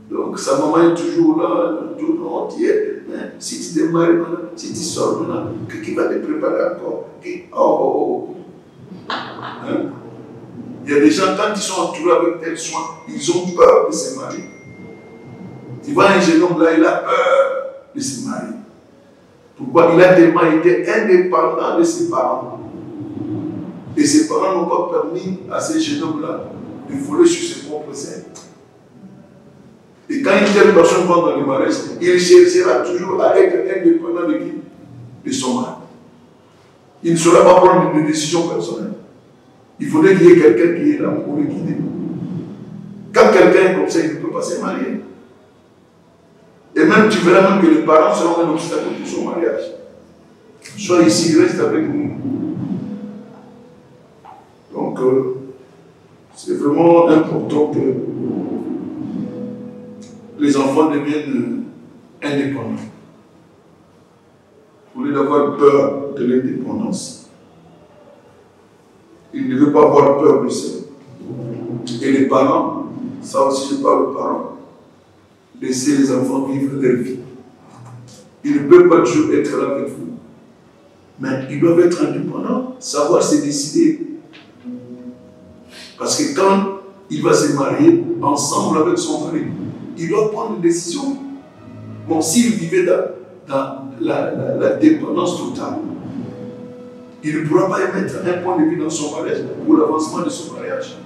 Speaker 1: Donc sa maman est toujours là, tout entier. Si tu te maries maintenant, si tu sors maintenant, qui va te préparer encore? Hein? Il y a des gens, quand ils sont entourés avec tel soin, ils ont peur de se marier. Tu vois un jeune homme là, il a peur de se marier. Pourquoi? Il a tellement été indépendant de ses parents. Et ses parents n'ont pas permis à ce jeune homme là de voler sur ses propres ailes. Et quand une telle personne va dans le mariage, il cherchera toujours à être indépendant de qui? De son mari. Il ne saura pas prendre une décision personnelle. Il faudrait qu'il y ait quelqu'un qui est là pour le guider. Quand quelqu'un est comme ça, il ne peut pas se marier. Et même tu verras même que les parents seront un obstacle pour son mariage. Sois ici, reste avec nous. Donc, C'est vraiment important que les enfants deviennent indépendants. Au lieu d'avoir peur de l'indépendance, ils ne devaient pas avoir peur de ça. Et les parents, ça aussi je parle aux parents, laissez les enfants vivre leur vie. Ils ne peuvent pas toujours être là avec vous. Mais ils doivent être indépendants, savoir se décider. Parce que quand il va se marier ensemble avec son mari, il doit prendre une décision. Bon, s'il vivait dans la dépendance totale, il ne pourra pas émettre un point de vue dans son mariage pour l'avancement de son mariage.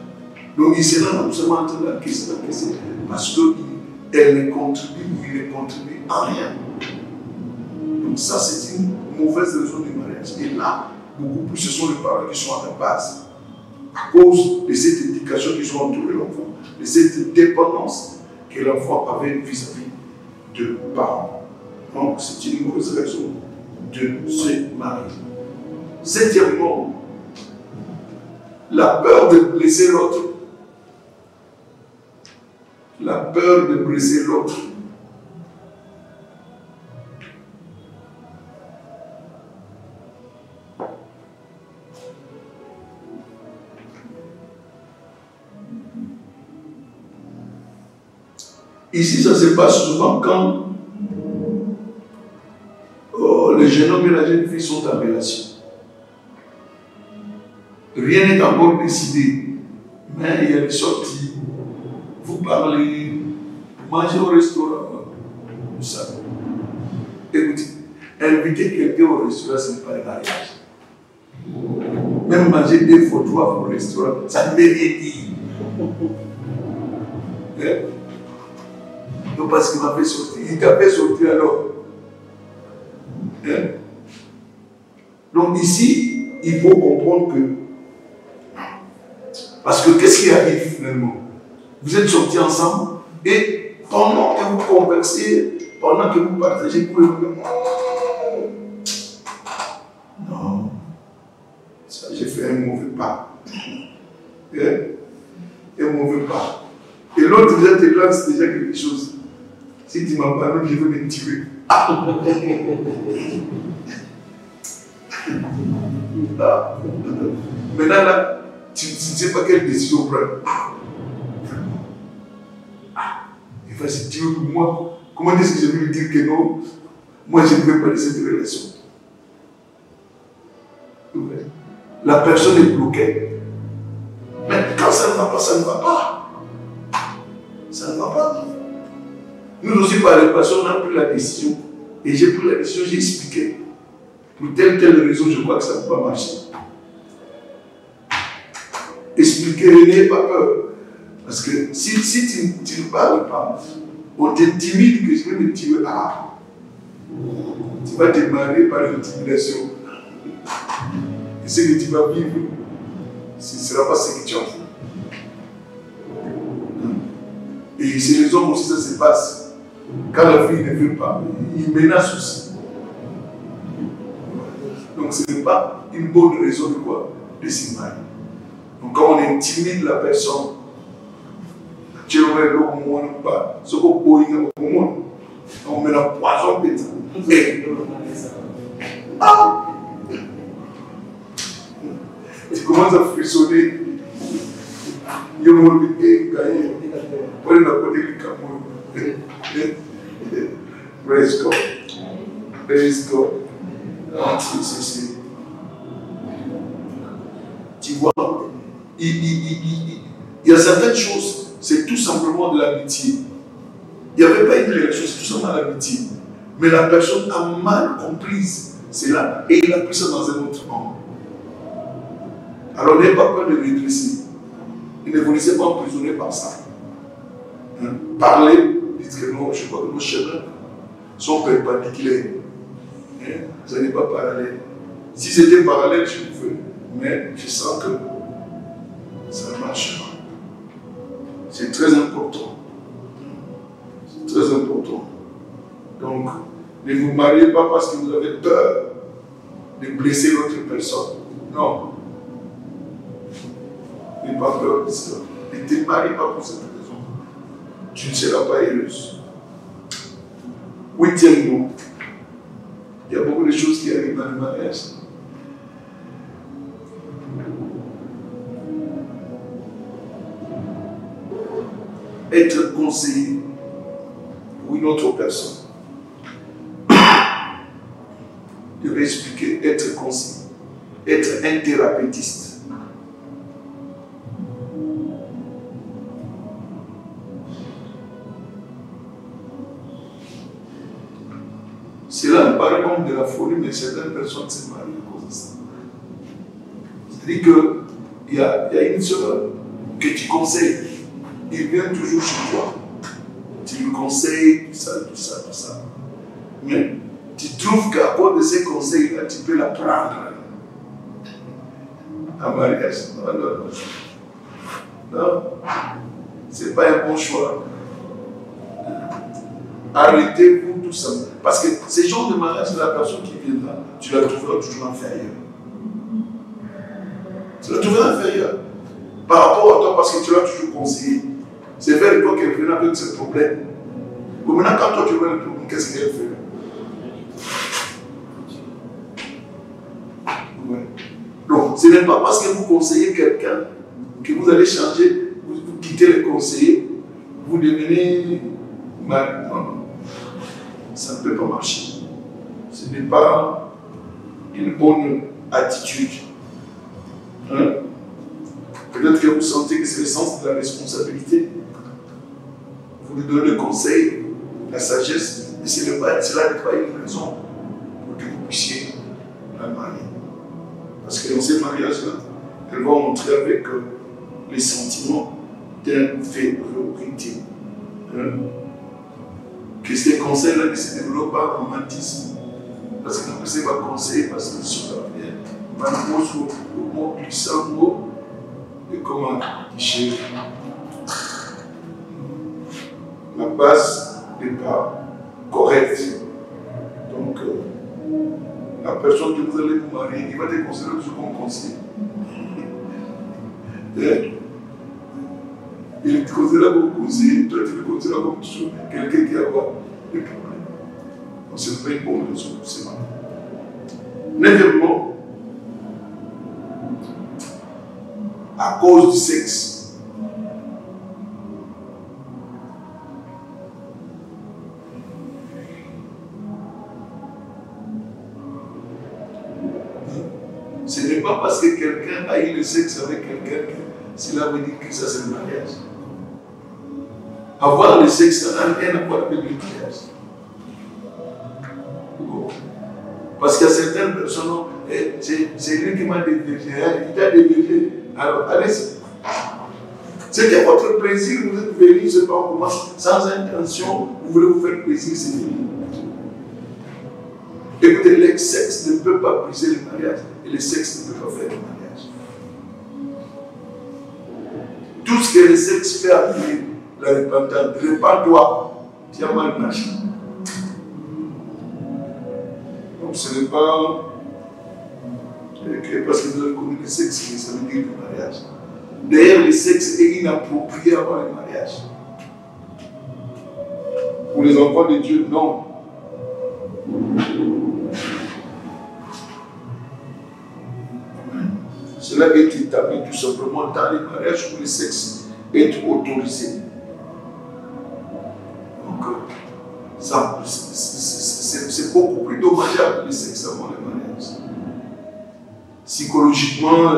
Speaker 1: Donc il sera non seulement en train d'encaisser, parce qu'elle ne contribue ou il ne contribue en rien. Donc ça, c'est une mauvaise raison du mariage. Et là, beaucoup plus, ce sont les parents qui sont à la base. À cause de cette éducation qui sont entourée de l'enfant, de cette dépendance que l'enfant avait vis-à-vis de parents. Donc, c'est une mauvaise raison de se marier. Septièmement, la peur de blesser l'autre. La peur de blesser l'autre. Ici, ça se passe souvent quand le jeune homme et la jeune fille sont en relation. Rien n'est encore décidé, mais il y a des sorties. Vous parlez, mangez au restaurant, vous savez. Écoutez, inviter quelqu'un au restaurant, ce n'est pas le mariage. Même manger 2 fois 3 fois au restaurant, ça ne veut rien dire. Non, parce qu'il m'a fait sortir. Il t'a fait sortir alors. Donc ici, il faut comprendre que. Parce que qu'est-ce qui arrive finalement? Vous êtes sortis ensemble et pendant que vous conversez, pendant que vous partagez, vous pouvez vous dire non, ça j'ai fait un mauvais pas. Un mauvais pas. Et l'autre déjà te lance déjà quelque chose. Si tu m'as parlé, je vais me tuer. Maintenant là, tu ne sais pas quelle décision prendre. Il va se tuer pour moi. Comment est-ce que je vais lui dire que non? Moi, je ne veux pas de cette relation. La personne est bloquée. Mais quand ça ne va pas, ça ne va pas. Ça ne va pas. Nous aussi, par les personnes, on a pris la décision. Et j'ai pris la décision, j'ai expliqué. Pour telle raison, je crois que ça ne peut pas marcher. Expliquez, n'ayez pas peur. Parce que si tu ne parles pas, on t'intimide que je vais me tuer. Tu vas te marier par l'intimidation. Et ce que tu vas vivre, ce ne sera pas ce que tu as fait. Et c'est les hommes aussi, ça se passe. Quand la fille ne veut pas, il menace aussi. Donc ce n'est pas une bonne raison de quoi? De se marier. Donc quand on intimide la personne, tu aurais le monde ou pas, ce qu'on peut dire au monde, on met la poison pétale. Tu commences à frissonner. Il y a un monde qui est gagné. On est à côté du Cameroun. Praise God. Praise God. Tu vois, il y a certaines choses, c'est tout simplement de l'amitié. Il n'y avait pas une relation, c'est tout simplement l'amitié. Mais la personne a mal comprise cela et il a pris ça dans un autre angle. Alors n'ayez pas peur de redresser. Ne vous laissez pas emprisonner par ça. Parlez, dites que non, je crois que nos chemins sont perpendiculaires. Ça n'est pas parallèle. Si c'était parallèle, je pouvais. Mais je sens que ça ne marche pas. C'est très important. C'est très important. Donc, ne vous mariez pas parce que vous avez peur de blesser l'autre personne. Non. N'ayez pas peur de cela. Ne te marie pas pour cette raison. Tu ne seras pas heureuse. Huitièmement, il y a beaucoup de choses qui arrivent dans le mariage. Être conseiller pour une autre personne. Je vais expliquer être conseiller. Être un thérapeutiste. Cela me paraît comme de la folie, mais certaines personnes se marient à cause de ça. C'est-à-dire qu'il y a une soeur que tu conseilles. Il vient toujours chez toi. Tu lui conseilles, tout ça. Mais tu trouves qu'à cause de ces conseils-là, tu peux la prendre en mariage. Non. Ce n'est pas un bon choix. Arrêtez-vous tout ça. Parce que ces genres de mariage, la personne qui vient là, tu la trouveras toujours inférieure. Tu la trouveras inférieure. Par rapport à toi, parce que tu l'as toujours conseillé. C'est vers toi qu'elle vient avec ce problème. Maintenant, quand toi tu vois le problème, qu'est-ce qu'elle fait? Ouais. Donc, ce n'est pas parce que vous conseillez quelqu'un que vous allez changer, vous quittez le conseiller, vous devenez mal. Non. Ça ne peut pas marcher. Ce n'est pas une bonne attitude. Hein? Peut-être que vous sentez que c'est le sens de la responsabilité. Vous lui donnez le conseil, la sagesse, et cela n'est pas une raison pour que vous puissiez la marier. Parce que dans ces mariages-là, elle va montrer avec les sentiments d'infériorité. Que ces conseils-là ne se développent pas en romantisme. Parce que le conseil va conseiller, parce que cela vient. Va nous poser au mot puissant, mot, et comment chérir. La base n'est pas correcte. Donc, la personne que vous allez vous marier, il va te considérer toujours comme conseiller. Il te considère comme conseiller, toi tu le considères comme toujours quelqu'un qui a des problèmes. Donc, ce n'est pas une bonne raison pour se marier. Neuvièmement, à cause du sexe. Ce n'est pas parce que quelqu'un a eu le sexe avec quelqu'un que cela veut dire que ça c'est le mariage. Avoir le sexe, ça n'a rien à voir avec le mariage. Parce qu'il y a certaines personnes, c'est lui qui m'a dévergé, il t'a dévergé. Alors, allez-y. C'est que votre plaisir, vous êtes venu, je ne sais pas comment, sans intention, vous voulez vous faire plaisir, c'est fini. Écoutez, le sexe ne peut pas briser le mariage, et le sexe ne peut pas faire le mariage. Tout ce que le sexe fait appeler la repentance, repends-toi, tu as mal marché. Donc ce n'est pas parce que vous avez connu le sexe que ça veut dire le mariage. D'ailleurs, le sexe est inapproprié avant le mariage. Pour les enfants de Dieu, non. Cela est établi tout simplement dans les mariages où le sexe est autorisé. Donc, ça, c'est beaucoup plus dommageable le sexe avant le mariage. Psychologiquement,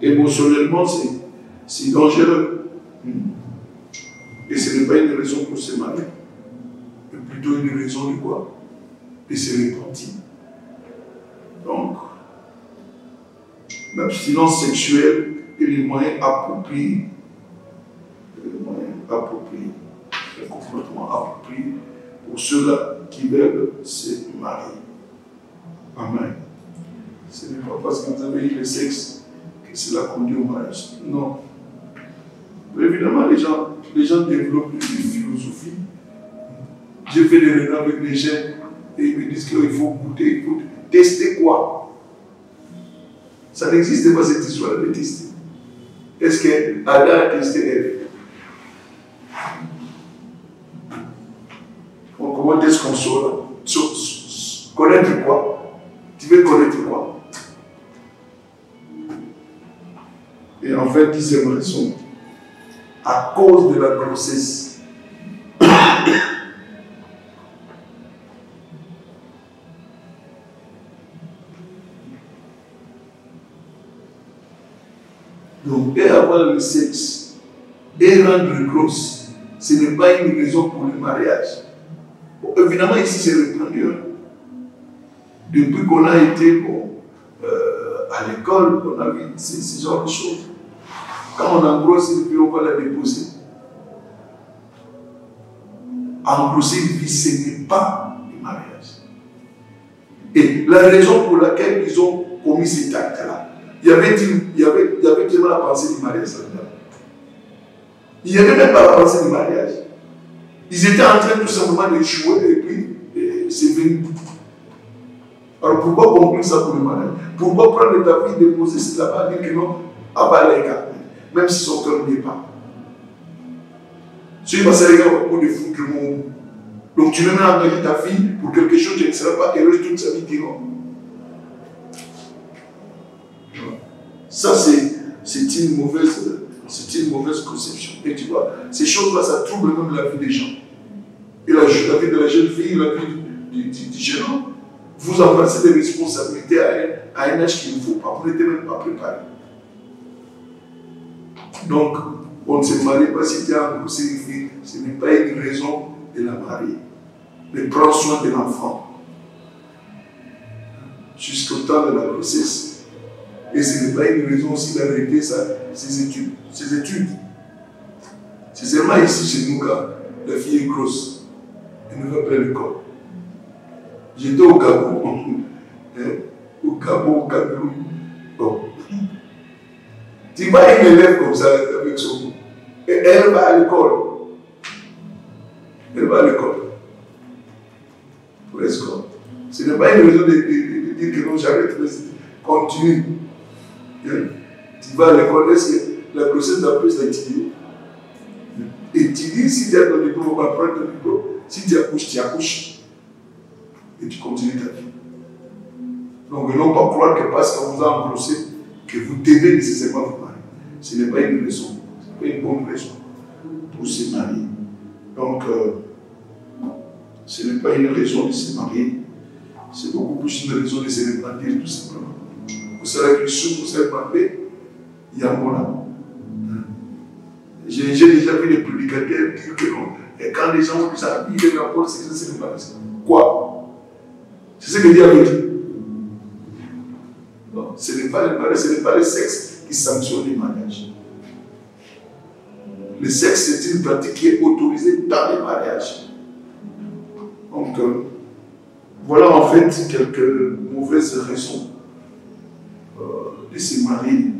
Speaker 1: émotionnellement, c'est dangereux. Et ce n'est pas une raison pour se marier, mais plutôt une raison de quoi? De se repentir. Donc, l'abstinence sexuelle est le moyen approprié, le comportement approprié pour ceux-là qui veulent se marier. Amen. Ce n'est pas parce que vous avez eu le sexe que cela conduit au mariage. Non. Mais évidemment, les gens développent une philosophie. J'ai fait des réunions avec les jeunes et ils me disent qu'il faut goûter, il faut tester quoi? Ça n'existe pas cette histoire de tester. Est-ce que Adam a testé Ève? Comment est-ce qu'on saura? Connaître quoi? Tu veux connaître quoi? Et en fait, dixième raison, à cause de la grossesse. Donc, et avoir le sexe, et rendre grosse, ce n'est pas une raison pour le mariage. Bon, évidemment, ici, c'est répandu. Depuis qu'on a été à l'école, on a vu ce genre de choses. Quand on engrosse une fille, on va la déposer. Engrosser une fille, ce n'est pas le mariage. Et la raison pour laquelle ils ont commis cet acte-là, il y avait tellement la pensée du mariage. Il n'y avait même pas la pensée du mariage. Ils étaient en train tout simplement de jouer et puis c'est venu. Alors pourquoi conclure ça pour le mariage? Pourquoi prendre ta fille, déposer cette là-bas, dire que non, abaléga, même si son cœur n'y est pas. Si il va s'alléger pour des fous du monde. Donc tu veux même engager ta fille pour quelque chose, tu ne seras pas heureuse toute sa vie, dis non. Ça, c'est une mauvaise conception. Et tu vois, ces choses-là, ça trouble même la vie des gens. Et la vie de la jeune fille, la vie du jeune homme. Vous embrassez des responsabilités à un âge qu'il ne faut pas. Vous n'êtes même pas préparé. Donc, on ne se marie pas si tu as engrossé une fille. Ce n'est pas une raison de la marier. Mais prends soin de l'enfant. Jusqu'au temps de la grossesse. Et ce n'est pas une raison aussi d'arrêter ses études. C'est seulement ici chez nous quand la fille est grosse. Elle ne va pas à l'école. J'étais au Gabon. Au Cameroun. Bon. Tu vois une élève comme ça avec son goût. Et elle va à l'école. Elle va à l'école. Presque. Ce n'est pas une raison de dire que non, j'arrête, mais continue. Tu vas à l'école, est-ce que la grossesse d'après c'est étudié? Étudie, si tu as ton diplôme, on va prendre ton diplôme. Si tu accouches. Et tu continues ta vie. Donc, ne non pas croire que parce qu'on vous a engrossé, que vous devez nécessairement vous marier. Ce n'est pas une raison. Ce n'est pas une bonne raison pour se marier. Donc, ce n'est pas une raison de se marier. C'est beaucoup plus une raison de se repentir, tout simplement. Vous savez que sous vous savez parler, il y a un bon là. J'ai déjà vu des prédicateurs dire que non. Et quand les gens ont dit ça, ils viennent encore, c'est le mariage. Quoi? C'est ce que Dieu avait dit. Non, ce n'est pas le mariage, ce n'est pas le sexe qui sanctionne le mariage. Le sexe, c'est une pratique qui est autorisée dans le mariage. Donc, voilà en fait quelques mauvaises raisons de se marier.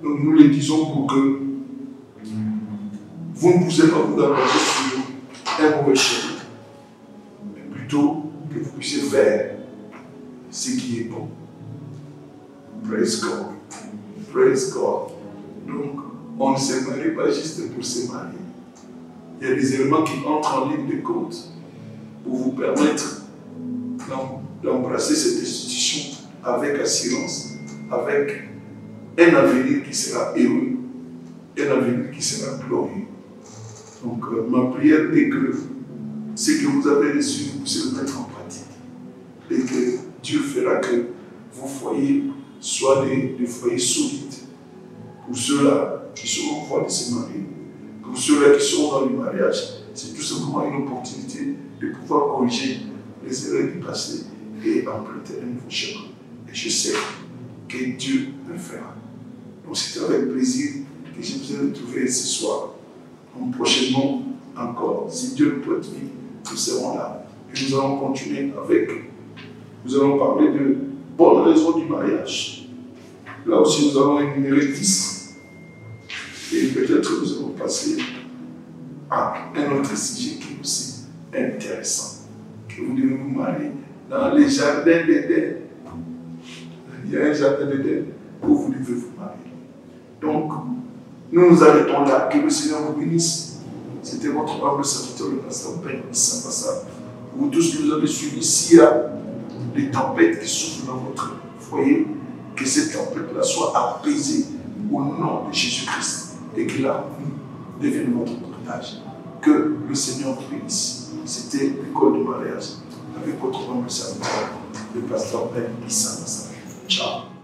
Speaker 1: Donc, nous les disons pour que vous ne puissiez pas vous engager sur un mauvais chemin, mais plutôt que vous puissiez faire ce qui est bon. Praise God. Praise God. Donc, on ne se marie pas juste pour se marier. Il y a des éléments qui entrent en ligne de compte pour vous permettre d'embrasser cette institution avec assurance, avec un avenir qui sera heureux, un avenir qui sera glorieux. Donc, ma prière est que ce que vous avez reçu, vous puissiez le mettre en pratique. Et que Dieu fera que vos foyers soient des foyers solides. Pour ceux-là qui seront en voie de se marier, pour ceux-là qui seront dans le mariage, c'est tout simplement une opportunité de pouvoir corriger les erreurs du passé et emprunter un nouveau chemin. Et je sais que Dieu le fera. Donc c'est avec plaisir que je vous ai retrouvé ce soir. Donc prochainement encore, si Dieu le prête vie, nous serons là. Et nous allons continuer avec, nous allons parler de bonnes raisons du mariage. Là aussi nous allons énumérer 10. Et peut-être nous allons passer à un autre sujet qui est aussi intéressant. Que vous devez vous marier dans les jardins d'Éden. Il y a un jardin d'Éden où vous devez vous marier. Donc, Nous nous arrêtons là. Que le Seigneur vous bénisse. C'était votre humble serviteur, le pasteur Ben Issa Massa. Vous tous qui nous avez suivis, s'il y a des tempêtes qui souffrent dans votre foyer, que cette tempête-là soit apaisée au nom de Jésus-Christ et que la paix devienne votre partage. Que le Seigneur vous bénisse. C'était l'école de mariage avec votre humble serviteur, le pasteur Ben Issa Massa. Ciao.